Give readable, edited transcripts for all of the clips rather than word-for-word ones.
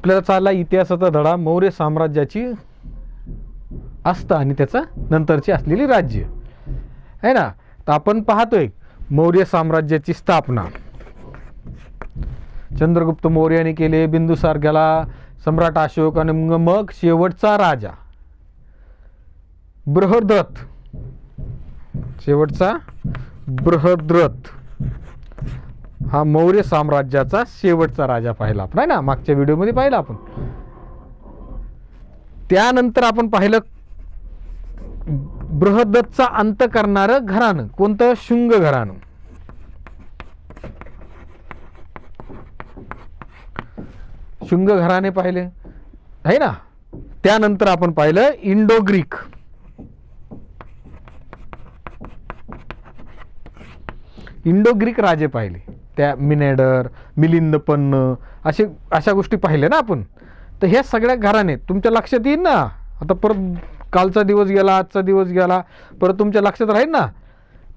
आपल्याला चालला इतिहासाचा धडा मौर्य साम्राज्याची असतं आणि त्याचा नंतरची असलेली राज्य आहे ना. तर आपण पाहतोय मौर्य साम्राज्याची स्थापना चंद्रगुप्त मौर्याने केले, बिंदुसार गेला, सम्राट अशोक आणि मग शेवटचा राजा बृहद्रथ, शेवटचा बृहद्रथ हा मौर्य साम्राज्याचा शेवटचा राजा पाहिला आपण, आहे ना, मागच्या व्हिडिओमध्ये पाहिला आपण. त्यानंतर आपण पाहिलं बृहद्रथचा अंत करणारं घराणं कोणतं? शुंग घराणं. शुंग घराणे पाहिले आहे ना. त्यानंतर आपण पाहिलं इंडो ग्रीक, इंडो ग्रीक राजे पाहिले, त्या मिनेडर, मिलिंदपन्न अशा गोष्टी पाहिल्या ना आपण. तर ह्या सगळ्या घराणे तुमच्या लक्षात येईल ना. आता परत कालचा दिवस गेला, आजचा दिवस गेला, परत तुमच्या लक्षात राहील ना.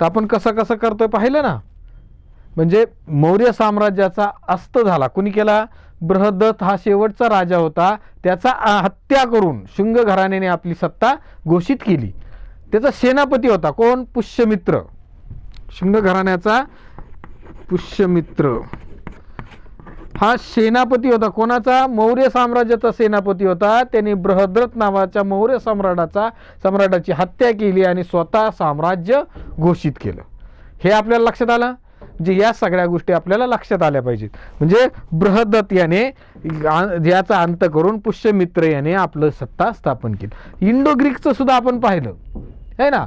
तर आपण कसं कसं करतोय पाहिलं ना. म्हणजे मौर्य साम्राज्याचा अस्त झाला, कुणी केला? बृहद्रथ हा शेवटचा राजा होता, त्याचा हत्या करून शुंग घराण्याने आपली सत्ता घोषित केली. त्याचा सेनापती होता कोण? पुष्यमित्र. शुंग घराण्याचा पुष्यमित्र हा सेनापती होता. कोणाचा? मौर्य साम्राज्याचा सेनापती होता. त्यांनी बृहद्रथ नावाच्या मौर्य सम्राटाची हत्या केली आणि स्वतः साम्राज्य घोषित केलं. हे आपल्याला लक्षात आलं. म्हणजे या सगळ्या गोष्टी आपल्याला लक्षात आल्या पाहिजेत. म्हणजे बृहद्रथ याने याचा अंत करून पुष्यमित्र याने आपलं सत्ता स्थापन केली. इंडो ग्रीकचं सुद्धा आपण पाहिलं आहे ना.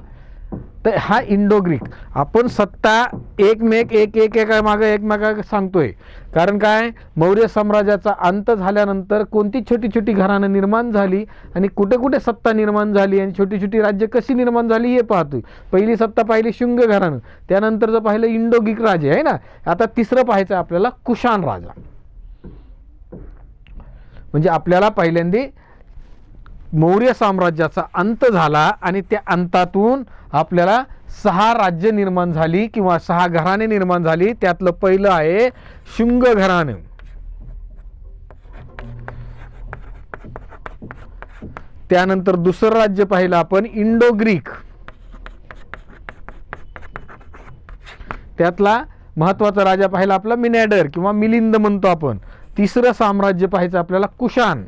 तर हा इंडो ग्रीक आपण सत्ता एकमेकांमागे सांगतोय. कारण काय? मौर्य साम्राज्याचा अंत झाल्यानंतर कोणती छोटी छोटी घराणं निर्माण झाली आणि कुठे कुठे सत्ता निर्माण झाली आणि छोटी छोटी राज्य कशी निर्माण झाली हे पाहतोय. पहिली सत्ता पाहिली शुंग घराणं, त्यानंतरचं पाहिलं इंडो ग्रीक राजे आहे ना. आता तिसरं पाहायचं आपल्याला कुशाण राजा. म्हणजे आपल्याला पहिल्यांदा मौर्य साम्राज्याचा अंत झाला आणि त्या अंतातून आपल्याला 6 राज्य निर्माण झाली किंवा 6 घराणे निर्माण झाली. त्यातलं पहिलं आहे शुंग घराणं. त्यानंतर दुसरं राज्य पाहिलं आपण इंडो ग्रीक. त्यातला महत्वाचा राजा पाहिला आपला मिनेडर किंवा मिलिंद म्हणतो आपण. तिसरं साम्राज्य पाहायचं आपल्याला कुशाण.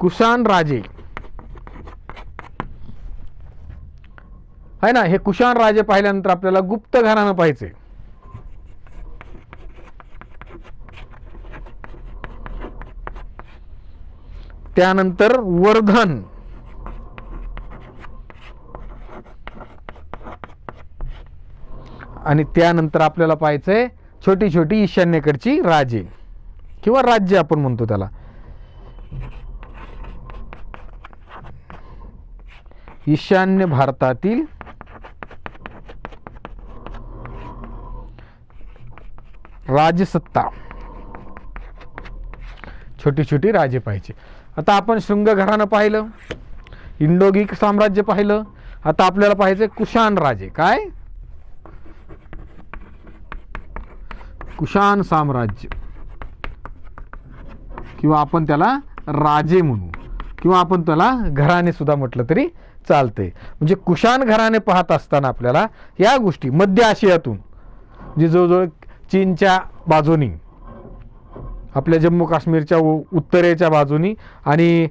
कुशाण राजे आहे ना. हे कुशाण राजे पाहिल्यानंतर आपल्याला गुप्त घराणं पाहायचे. त्यानंतर वर्धन, आणि त्यानंतर आपल्याला पाहायचंय छोटी छोटी ईशान्येकडची राजे किंवा राज्य आपण म्हणतो त्याला. ईशान्य भारतातील राजसत्ता, छोटी छोटी राजे पाहिजे. आता आपण शुंग घराणं पाहिलं, इंडो ग्रीक साम्राज्य पाहिलं. आता आपल्याला पाहायचं कुशाण राजे. काय? कुशाण साम्राज्य किंवा आपण त्याला राजे म्हणू किंवा आपण त्याला घराणे सुद्धा म्हटलं तरी चालतंय. म्हणजे कुशाण घराणे पाहत असताना आपल्याला या गोष्टी मध्य आशियातून जे जवळजवळ चीनच्या बाजूनी, आपल्या जम्मू काश्मीरच्या उत्तरेच्या बाजूनी आणि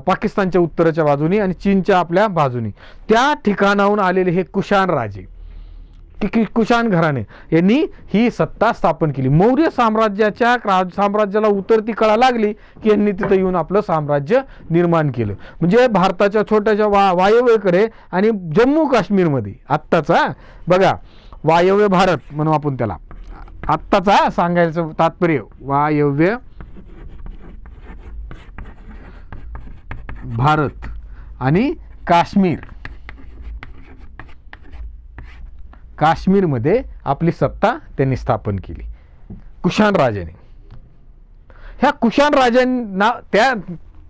पाकिस्तानच्या उत्तरेच्या बाजूनी आणि चीनच्या आपल्या बाजूनी त्या ठिकाणाहून आलेले हे कुशाण राजे, कुशाण घराणे यांनी ही सत्ता स्थापन केली. मौर्य साम्राज्याला उतरती कळा लागली की यांनी तिथं येऊन आपलं साम्राज्य निर्माण केलं. म्हणजे भारताच्या छोट्याच्या वायव्येकडे आणि जम्मू काश्मीरमध्ये आत्ताचा बघा वायव्य भारत म्हणू आपण त्याला, आत्ताचा सांगायचं तात्पर्य वायव्य भारत आणि काश्मीरमध्ये आपली सत्ता त्यांनी स्थापन केली कुशाण राजाने. ह्या कुशाण राजांना त्या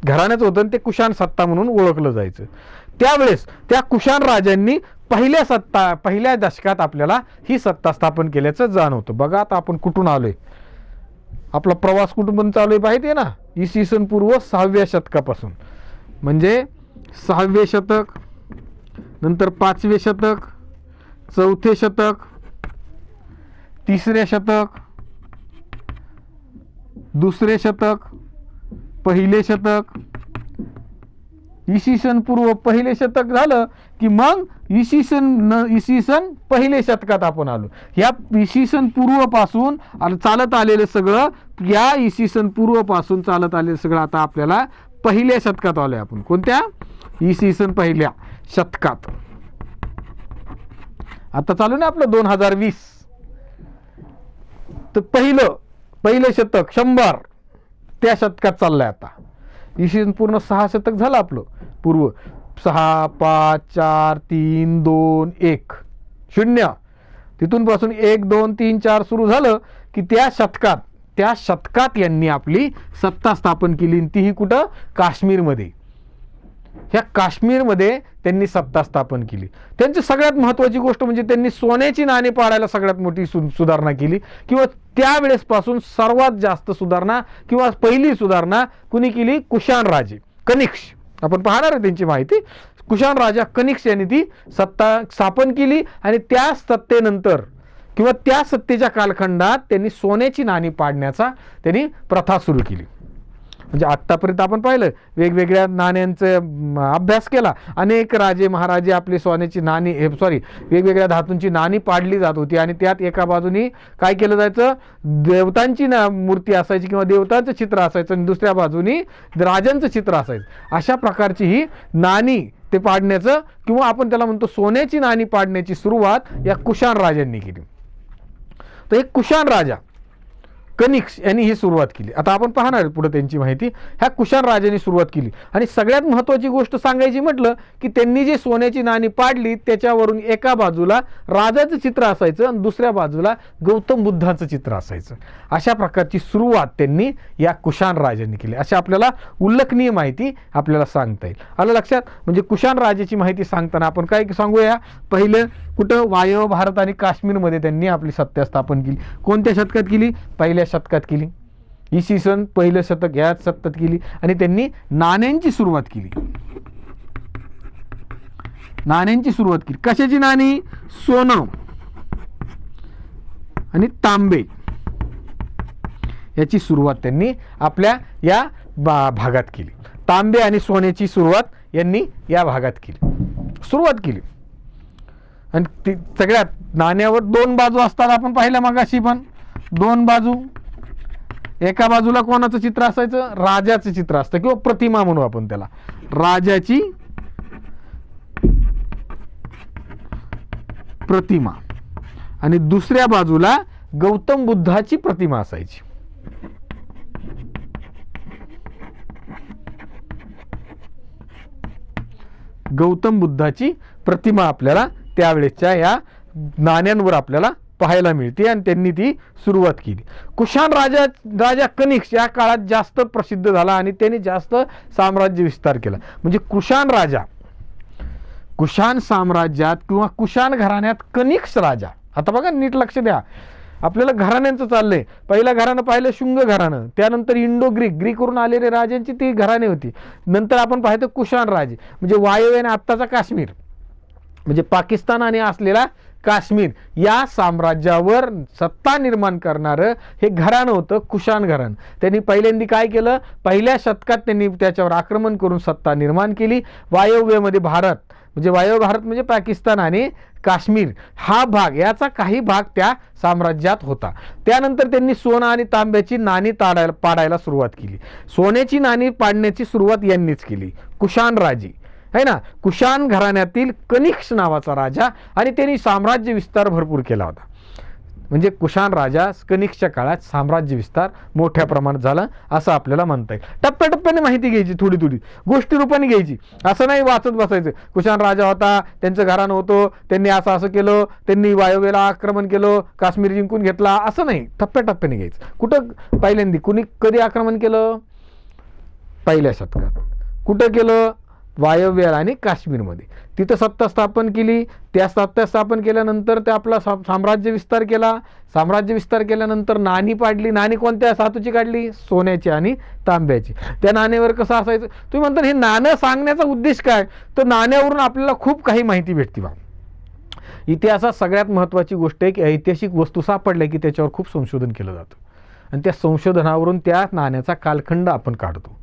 घराण्याचं होतं ते कुशाण सत्ता म्हणून ओळखलं जायचं. त्यावेळेस त्या कुशाण राजांनी पहिल्या दशकात आपल्याला ही सत्ता स्थापन केल्याचं जाणवतं. बघा आता आपण कुठून आलोय. आपला प्रवास कुठून चालू आहे माहिती आहे ना, इसवी सन पूर्व 6व्या शतकापासून. म्हणजे 6वे शतक, नंतर 5वे शतक, 4थे शतक, 3रे शतक, 2रे शतक, 1ले शतक. इसवी सन पूर्व 1ले शतक झालं की मग इसवी सन 1ले शतकात आपण आलो. या इसवी सन पूर्व पासून चालत आलेलं सगळं, या इसवी सन पूर्व पासून चालत आलेलं सगळं आता आपल्याला 1ल्या शतकात आलोय आपण. कोणत्या? इसवी सन 1ल्या शतकात. आता चालू ना आपलं 2020. तर पहिलं शतक 100 त्या शतकात चाललंय आता. इसवी सन पूर्ण 6 शतक झालं आपलं पूर्व. 6, 5, 4, 3, 2, 1, 0. तिथून पासून 1, 2, 3, 4 सुरू झालं की त्या शतकात यांनी आपली सत्ता स्थापन केली. तीही कुठं? काश्मीरमध्ये. ह्या काश्मीरमध्ये त्यांनी सत्ता स्थापन केली. त्यांची सगळ्यात महत्त्वाची गोष्ट म्हणजे त्यांनी सोन्याची नाणी पाडायला सगळ्यात मोठी सुधारणा केली, किंवा त्यावेळेसपासून सर्वात जास्त सुधारणा किंवा पहिली सुधारणा कुणी केली? कुशाण राजे कनिष्क. आपण पाहणार आहे त्यांची माहिती. कुशाण राजा कनिष्क यांनी ती सत्ता स्थापन केली आणि त्या सत्तेनंतर किंवा त्या सत्तेच्या कालखंडात त्यांनी सोन्याची नाणी पाडण्याचा त्यांनी प्रथा सुरू केली. म्हणजे आत्तापर्यंत आपण पाहिलं वेगवेगळ्या नाण्यांचा अभ्यास केला. अनेक राजे महाराजे आपली सोन्याची नाणी वेगवेगळ्या धातूंची नाणी पाडली जात होती आणि त्यात एका बाजूनी काय केलं जायचं? देवतांची मूर्ती असायची किंवा देवतांचं चित्र असायचं आणि दुसऱ्या बाजूनी राजांचं चित्र असायचं. अशा प्रकारची ही नाणी ते पाडण्याचं किंवा आपण त्याला म्हणतो सोन्याची नाणी पाडण्याची सुरुवात या कुशाण राजांनी केली. तर एक कुशाण राजा कनिष्क यांनी ही सुरुवात केली. आता आपण पाहणार पुढे त्यांची माहिती. ह्या कुशाण राजांनी सुरुवात केली आणि सगळ्यात महत्त्वाची गोष्ट सांगायची म्हटलं की त्यांनी जे सोन्याची नाणी पाडली त्याच्यावरून एका बाजूला राजाचं चित्र असायचं आणि दुसऱ्या बाजूला गौतम बुद्धाचं चित्र असायचं. अशा प्रकारची सुरुवात त्यांनी या कुशाण राजांनी केली. अशा आपल्याला उल्लेखनीय माहिती आपल्याला सांगता येईल. आलं लक्षात? म्हणजे कुशाण राजाची माहिती सांगताना आपण काय सांगूया? पहिलं कुठं? वायव्य भारत आणि काश्मीरमध्ये त्यांनी आपली सत्ता स्थापन केली. कोणत्या शतकात केली? 1ल्या शतकात केली. इसवी सन 1लं शतक या शतकात केली आणि त्यांनी नाण्यांची सुरुवात केली. नाण्यांची सुरुवात केली. कशाची नाणी? सोनं आणि तांबे याची सुरुवात त्यांनी आपल्या या भागात केली. तांबे आणि सोन्याची सुरुवात यांनी या भागात सुरुवात केली. आणि सगळ्यात नाण्यावर 2 बाजू असतात. आपण पाहिलं मगाशी पण 2 बाजू. एका बाजूला कोणाचं चित्र असायचं? राजाचं चित्र असतं किंवा प्रतिमा म्हणू आपण त्याला. राजाची प्रतिमा आणि दुसऱ्या बाजूला गौतम बुद्धाची प्रतिमा असायची. गौतम बुद्धाची प्रतिमा आपल्याला त्यावेळेच्या या नाण्यांवर आपल्याला पाहायला मिळते आणि त्यांनी ती सुरुवात केली. कुशाण राजा कनिष्क या काळात जास्त प्रसिद्ध झाला आणि त्यांनी जास्त साम्राज्य विस्तार केला. म्हणजे कुशाण साम्राज्यात किंवा कुशाण घराण्यात कनिष्क राजा. आता बघा नीट लक्ष द्या, आपल्याला घराण्यांचं चाललंय. पहिलं घराणं पाहिलं शुंग घराणं, त्यानंतर इंडो ग्रीकवरून आलेले राजांची ती घराणे होती. नंतर आपण पाहतो कुशाण राजे म्हणजे वायव्य आणि आत्ताचा काश्मीर म्हणजे पाकिस्तान आणि असलेला काश्मीर या साम्राज्यावर सत्ता निर्माण करणारं हे घराणं होतं कुशाण घराणं. त्यांनी पहिल्यांदा काय केलं? 1ल्या शतकात त्यांनी त्याच्यावर आक्रमण करून सत्ता निर्माण केली. वायव्यमध्ये भारत म्हणजे वायव्य भारत म्हणजे पाकिस्तान आणि काश्मीर हा भाग, याचा काही भाग त्या साम्राज्यात होता. त्यानंतर त्यांनी सोनं आणि तांब्याची नाणी पाडायला सुरुवात केली. सोन्याची नाणी पाडण्याची सुरुवात यांनीच केली, कुशाण राजे है ना. कुशाण घराण्यातील कनिष्क नावाचा राजा आणि त्यांनी साम्राज्य विस्तार भरपूर केला होता. म्हणजे कुशाण राजा कनिष्कच्या काळात साम्राज्य विस्तार मोठ्या प्रमाणात झाला असं आपल्याला म्हणता येईल. टप्प्याटप्प्याने माहिती घ्यायची, थोडी थोडी गोष्टी रूपाने घ्यायची. असं नाही वाचत बसायचं कुशाण राजा होता, त्यांचं घराणं होतं, त्यांनी असं केलं, त्यांनी वायव्येला आक्रमण केलं, काश्मीर जिंकून घेतला, असं नाही. टप्प्याटप्प्याने घ्यायचं. कुठं? पहिल्यांदा कधी आक्रमण केलं? 1ल्या शतकात. कुठं केलं? वायव्य आणि काश्मीरमध्ये तिथं सत्ता स्थापन केली. त्या सत्ता स्थापन केल्यानंतर ते आपला साम्राज्य विस्तार केला. साम्राज्य विस्तार केल्यानंतर नाणी पाडली. नाणी कोणत्या धातूची काढली? सोन्याची आणि तांब्याची. त्या नाण्यावर कसं असायचं? तुम्ही म्हणता हे नाणं सांगण्याचा उद्देश काय? तर नाण्यावरून आपल्याला खूप काही माहिती भेटते बा. इतिहासात सगळ्यात महत्त्वाची गोष्ट आहे की ऐतिहासिक वस्तू सापडल्या की त्याच्यावर खूप संशोधन केलं जातं आणि त्या संशोधनावरून त्या नाण्याचा कालखंड आपण काढतो.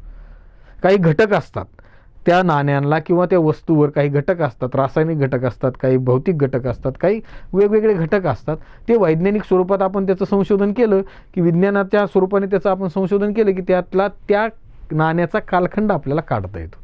काही घटक असतात त्या नाण्यांना किंवा त्या वस्तूवर, काही घटक असतात, रासायनिक घटक असतात, काही भौतिक घटक असतात, काही वेगवेगळे घटक असतात. ते वैज्ञानिक स्वरूपात आपण त्याचं संशोधन केलं की विज्ञानाच्या स्वरूपाने त्याचं आपण संशोधन केलं की त्यातला त्या नाण्याचा कालखंड आपल्याला काढता येतो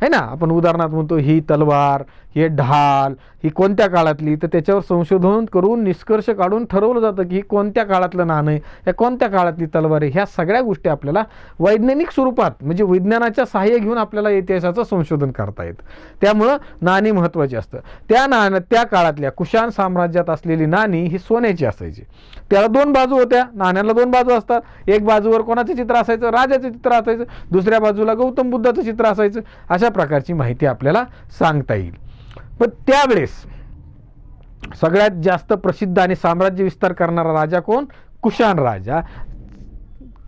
आहे ना. आपण उदाहरणार्थ म्हणतो ही तलवार, हे ढाल ही कोणत्या काळातली, तर त्याच्यावर संशोधन करून निष्कर्ष काढून ठरवलं जातं की ही कोणत्या काळातलं नाणं आहे, या कोणत्या काळातली तलवार आहे. ह्या सगळ्या गोष्टी आपल्याला वैज्ञानिक स्वरूपात म्हणजे विज्ञानाच्या सहाय्य घेऊन आपल्याला इतिहासाचं संशोधन करता येतं. त्यामुळं नाणी महत्त्वाची असतं. त्या काळातल्या कुशाण साम्राज्यात असलेली नाणी ही सोन्याची असायची. त्याला दोन बाजू होत्या. नाण्याला दोन बाजू असतात. एक बाजूवर कोणाचं चित्र असायचं? राजाचं चित्र असायचं. दुसऱ्या बाजूला गौतम बुद्धाचं चित्र असायचं. अशा प्रकारची माहिती आपल्याला सांगता येईल. पण त्यावेळेस सगळ्यात जास्त प्रसिद्ध आणि साम्राज्य विस्तार करणारा राजा कोण? कुशाण राजा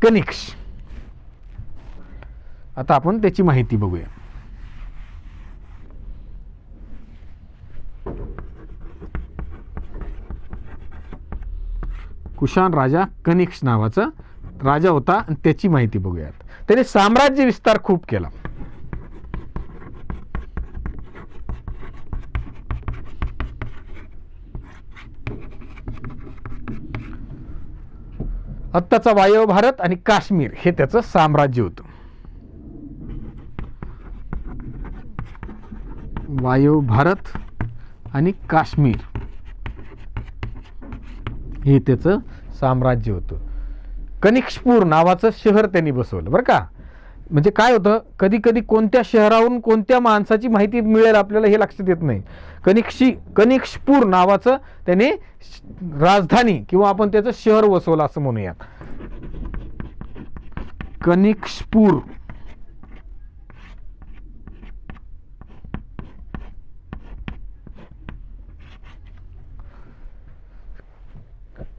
कनिष्क. आता आपण त्याची माहिती बघूया. कुशाण राजा कनिष्क नावाचा राजा होता आणि त्याची माहिती बघूयात. त्याने साम्राज्य विस्तार खूप केला. आत्ताचा वायव्य भारत आणि काश्मीर हे त्याचं साम्राज्य होतं. वायव्य भारत आणि काश्मीर हे त्याचं साम्राज्य होतं. कनिष्कपूर नावाचं शहर त्यांनी बसवलं बरं का. म्हणजे काय होतं, कधी कधी कोणत्या शहरावरून कोणत्या माणसाची माहिती मिळेल आपल्याला हे लक्षात येत नाही. कनिष्कपूर नावाचं त्याने राजधानी किंवा आपण त्याचं शहर वसवलं असं म्हणूयात. कनिष्कपूर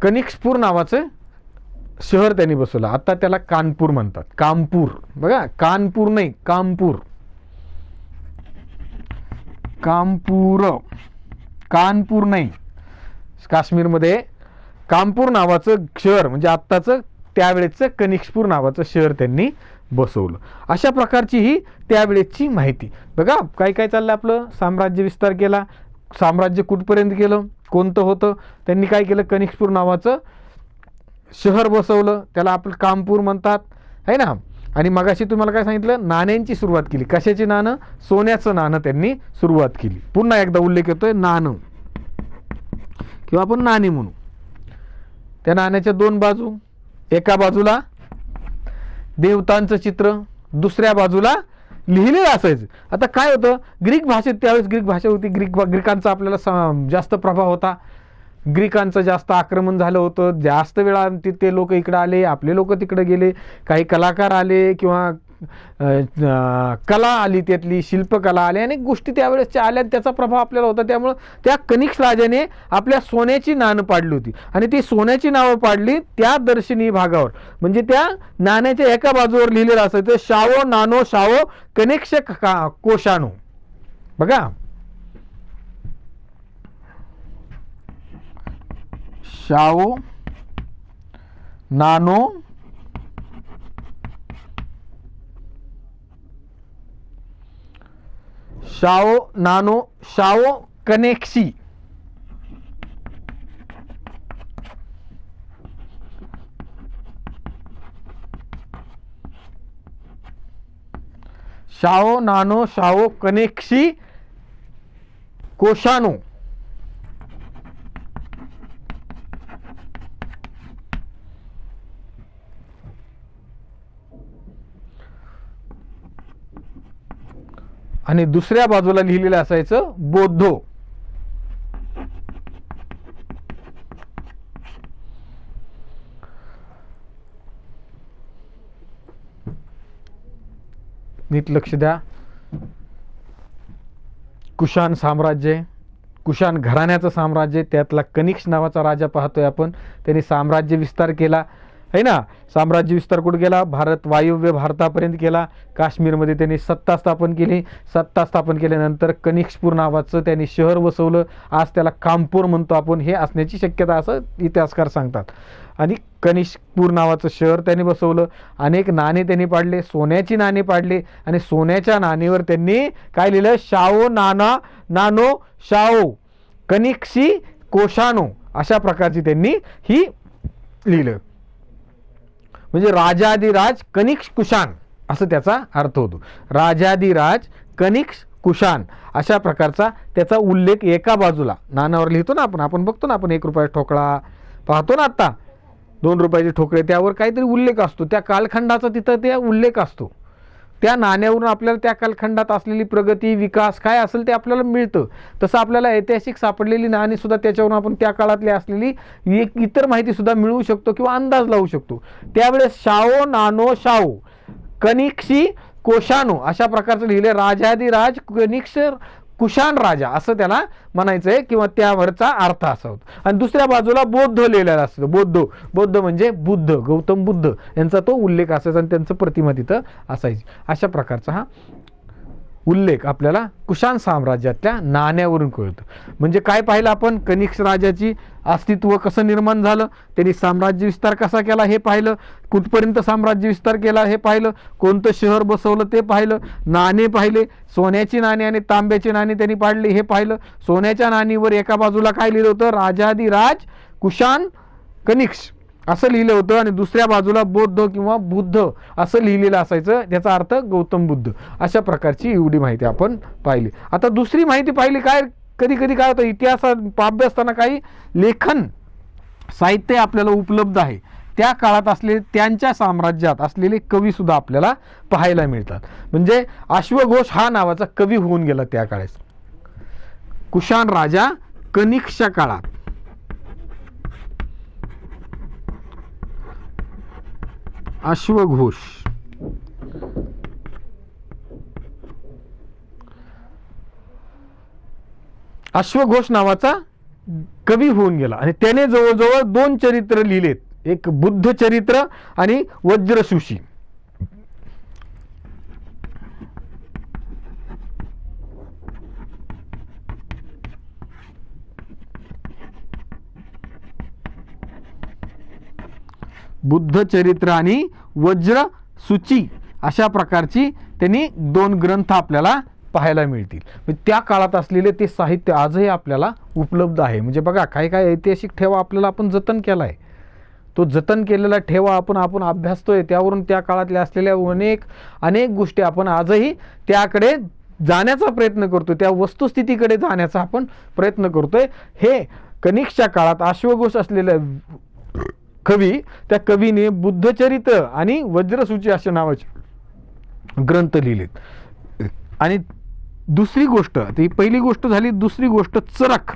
कनिष्कपूर नावाचं शहर त्यांनी बसवलं. आता त्याला कानपूर म्हणतात. कानपूर बघा, कानपूर नाही, कानपूर. कानपूर नाही. काश्मीरमध्ये कानपूर नावाचं शहर म्हणजे आत्ताचं त्यावेळेचं कनिष्कपूर नावाचं शहर त्यांनी बसवलं. अशा प्रकारची ही त्यावेळेची माहिती बघा. काय काय चाललं आपलं? साम्राज्य विस्तार केला. साम्राज्य कुठपर्यंत केलं? कोणतं होतं? त्यांनी काय केलं? कनिष्कपूर नावाचं शहर बसवलं. त्याला आपलं कानपूर म्हणतात आहे ना. आणि मगाशी तुम्हाला काय सांगितलं? नाण्यांची सुरुवात केली. कशाची नाणं? सोन्याचं नाणं त्यांनी सुरुवात केली. पुन्हा एकदा उल्लेख येतोय नाणं किंवा आपण नाणी म्हणू. त्या नाण्याच्या दोन बाजू, एका बाजूला देवतांचं चित्र, दुसऱ्या बाजूला लिहिलेलं असायचं. आता काय होतं, ग्रीक भाषेत त्यावेळेस ग्रीक भाषा होती. ग्रीकांचा आपल्याला जास्त प्रभाव होता. ग्रीकांचं जास्त आक्रमण झालं होतं. जास्त वेळा ते लोक इकडे आले, आपले लोक तिकडे गेले. काही कलाकार आले किंवा कला आली, त्यातली शिल्पकला आली, अनेक गोष्टी त्यावेळेसच्या आल्या. त्याचा प्रभाव आपल्याला होता. त्यामुळं त्या कनिष्क राजाने आपल्या सोन्याची नाणं पाडली होती आणि ती सोन्याची नावं पाडली त्या दर्शनी भागावर. म्हणजे त्या नाण्याच्या एका बाजूवर लिहिलेलं असायचं शावो नानो शावो कनिष्क कोशानो. बघा, शावो नानो शावो नानो शावो कनेक्सी. शावो नानो शावो कनेक्सी कोशानो. आणि दुसऱ्या बाजूला लिहिलेलं असायचं बौद्धो. नीट लक्ष द्या. कुशाण साम्राज्य आहे, कुशाण घराण्याचं साम्राज्य, त्यातला कनिष्क नावाचा राजा पाहतोय आपण. त्यांनी साम्राज्य विस्तार केला आहे ना. साम्राज्य विस्तार कुठे केला? वायव्य भारतापर्यंत केला. काश्मीरमध्ये त्यांनी सत्ता स्थापन केली. सत्ता स्थापन केल्यानंतर कनिष्कपूर नावाचं त्यांनी शहर वसवलं. आज त्याला कामपूर म्हणतो आपण. हे असण्याची शक्यता असं इतिहासकार सांगतात. आणि कनिष्कपूर नावाचं शहर त्यांनी बसवलं. अनेक नाणे त्यांनी पाडले, सोन्याची नाणे पाडले. आणि सोन्याच्या नाणेवर त्यांनी काय लिहिलं? शाओ नानो शाओ कनिष्की कोशानो, अशा प्रकारची त्यांनी ही लिहिलं. म्हणजे राजाधिराज कनिष्क कुशाण असं त्याचा अर्थ होतो. राजाधिराज कनिष्क कुशाण अशा प्रकारचा त्याचा उल्लेख एका बाजूला नाण्यावर लिहितो ना आपण बघतो ना, आपण 1 रुपया ठोकळा पाहतो ना, आता 2 रुपयाचे ठोकळे, त्यावर काहीतरी उल्लेख असतो. त्या कालखंडाचा तिथं ते उल्लेख असतो. त्या नाण्यावरून आपल्याला त्या कालखंडात असलेली प्रगती, विकास काय असेल ते आपल्याला मिळतं. तसं आपल्याला ऐतिहासिक सापडलेली नाणी सुद्धा त्याच्यावरून आपण त्या काळातली असलेली इतर माहिती सुद्धा मिळवू शकतो किंवा अंदाज लावू शकतो. त्यावेळेस शाओ नानो शाओ कनिष्की कोशानो अशा प्रकारचं लिहिले. राजाधिराज कनिष्क कुशाण राजा असं त्याला म्हणायचं आहे किंवा त्यावरचा अर्थ असा होतो. आणि दुसऱ्या बाजूला बौद्ध लिहिलेला असतो. बौद्ध म्हणजे बुद्ध, गौतम बुद्ध यांचा तो उल्लेख असायचा आणि त्यांचं प्रतिमा तिथं असायची. अशा प्रकारचा हा उल्लेख आपल्याला कुशाण साम्राज्यातल्या नाण्यावरून कळतं. म्हणजे काय पाहिलं आपण? कनिष्क राजाची अस्तित्व कसं निर्माण झालं, त्यांनी साम्राज्य विस्तार कसा केला हे पाहिलं, कुठपर्यंत साम्राज्य विस्तार केला हे पाहिलं, कोणतं शहर बसवलं ते पाहिलं, नाणे पाहिले, सोन्याची नाणी आणि तांब्याची नाणी त्यांनी पाडली हे पाहिलं. सोन्याच्या नाणीवर एका बाजूला काय लिहिलं होतं? राजाधिराज कुशाण कनिष्क असं लिहिलं होतं आणि दुसऱ्या बाजूला बौद्ध किंवा बुद्ध असं लिहिलेलं असायचं. त्याचा अर्थ गौतम बुद्ध. अशा प्रकारची एवढी माहिती आपण पाहिली. आता दुसरी माहिती पाहिली काय? कधी कधी काय होतं, इतिहासात अभ्यासताना काही लेखन साहित्य आपल्याला उपलब्ध आहे, त्या काळात असलेले त्यांच्या साम्राज्यात असलेले कवी सुद्धा आपल्याला पाहायला मिळतात. म्हणजे अश्वघोष हा नावाचा कवी होऊन गेला त्या काळात. कुशाण राजा कनिष्कच्या काळात अश्वघोष नावाचा कवी होऊन गेला आणि त्याने जवळजवळ 2 चरित्र लिहिलेत. एक बुद्ध चरित्र आणि वज्रसूची. बुद्ध चरित्र आणि वज्रसूची अशा प्रकारची त्यांनी 2 ग्रंथ आपल्याला पाहायला मिळतील. त्या काळात असलेले ते साहित्य आजही आपल्याला उपलब्ध आहे. म्हणजे बघा, काही काही ऐतिहासिक ठेवा आपल्याला आपण जतन केला आहे. तो जतन केलेला ठेवा आपण अभ्यासतोय. त्यावरून त्या काळातल्या असलेल्या अनेक गोष्टी आपण आजही त्याकडे जाण्याचा प्रयत्न करतोय, त्या वस्तुस्थितीकडे जाण्याचा आपण प्रयत्न करतोय. हे कनिष्कच्या काळात अश्वघोष असलेल्या कवी, त्या कवीने बुद्धचरित्र आणि वज्रसूची अशा नावाचे ग्रंथ लिहिलेत. आणि दुसरी गोष्ट, ती पहिली गोष्ट झाली. दुसरी गोष्ट चरक.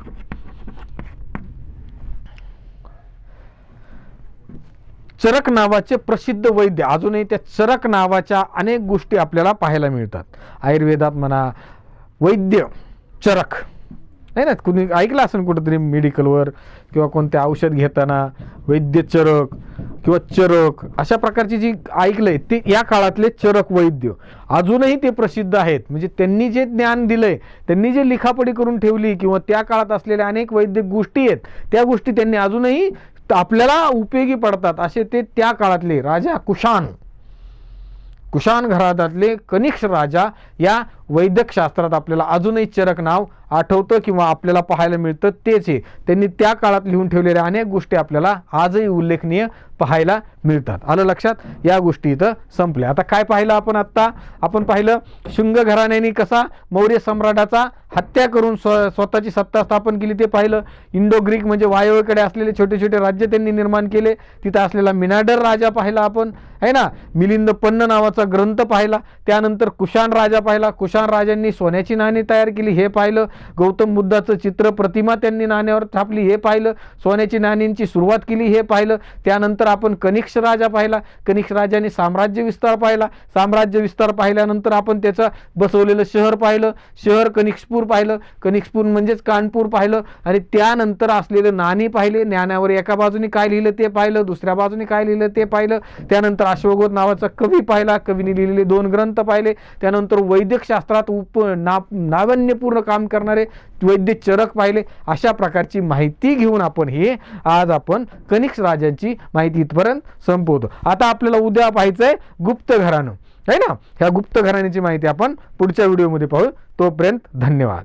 चरक नावाचे प्रसिद्ध वैद्य, अजूनही त्या चरक नावाच्या अनेक गोष्टी आपल्याला पाहायला मिळतात. आयुर्वेदात म्हणा, वैद्य चरक नाही ना, कुणी ऐकलं असेल कुठंतरी मेडिकलवर किंवा कोणते औषध घेताना वैद्य चरक किंवा चरक अशा प्रकारची जी ऐकलंय ते या काळातले चरक वैद्य अजूनही ते प्रसिद्ध आहेत. म्हणजे त्यांनी जे ज्ञान दिलंय, त्यांनी जे लिखापडी करून ठेवली किंवा त्या काळात असलेल्या अनेक वैद्यक गोष्टी आहेत, त्या गोष्टी त्यांनी अजूनही आपल्याला उपयोगी पडतात. असे ते त्या काळातले राजा कुशाण घराण्यातले कनिष्क राजा या वैद्यक शास्त्रात आपल्याला अजूनही चरक नाव आठवतं किंवा आपल्याला पाहायला मिळतं. तेच आहे, त्यांनी त्या काळात लिहून ठेवलेल्या अनेक गोष्टी आपल्याला आजही उल्लेखनीय पाहायला मिळतात. आलं लक्षात? या गोष्टी इथं संपल्या. आता काय पाहिलं आपण? आत्ता आपण पाहिलं शुंग घराण्याने कसा मौर्य सम्राटाचा हत्या करून स्वतःची सत्ता स्थापन केली ते पाहिलं. इंडो ग्रीक म्हणजे वायव्येकडे असलेले छोटे छोटे राज्य त्यांनी निर्माण केले. तिथं असलेला मिनाडर राजा पाहिला आपण, आहे ना. मिलिंद पन्न नावाचा ग्रंथ पाहिला. त्यानंतर कुशाण राजा पाहिला. कुशाण कुशाण राजांनी सोन्याची नाणी तयार केली हे पाहिलं, गौतम बुद्धाचं चित्र प्रतिमा त्यांनी नाण्यावर छापली हे पाहिलं, सोन्याची नाण्यांची सुरुवात केली हे पाहिलं. त्यानंतर आपण कनिष्क राजा पाहिला, कनिष्क राजाने साम्राज्य विस्तार पाहिला, साम्राज्य विस्तार पाहिल्यानंतर आपण त्याचं बसवलेलं शहर पाहिलं, शहर कनिष्कपूर पाहिलं, कनिष्कपूर म्हणजेच कानपूर पाहिलं, आणि त्यानंतर असलेलं नाणी पाहिले, नाण्यावर एका बाजूने काय लिहिलं ते पाहिलं, दुसऱ्या बाजूने काय लिहिलं ते पाहिलं. त्यानंतर अश्वघोष नावाचा कवी पाहिला, कवीने लिहिलेले 2 ग्रंथ पाहिले. त्यानंतर वैद्यक शास्त्रात नाविन्यपूर्ण काम करणारे वैद्य चरक पाहिले. अशा प्रकारची माहिती घेऊन आपण आज आपण कनिष्क राजांची माहिती इथपर्यंत संपवतो. आता आपल्याला उद्या पाहायचंय गुप्त घराणं आहे ना. ह्या गुप्त घराण्याची माहिती आपण पुढच्या व्हिडिओमध्ये पाहू. तोपर्यंत धन्यवाद.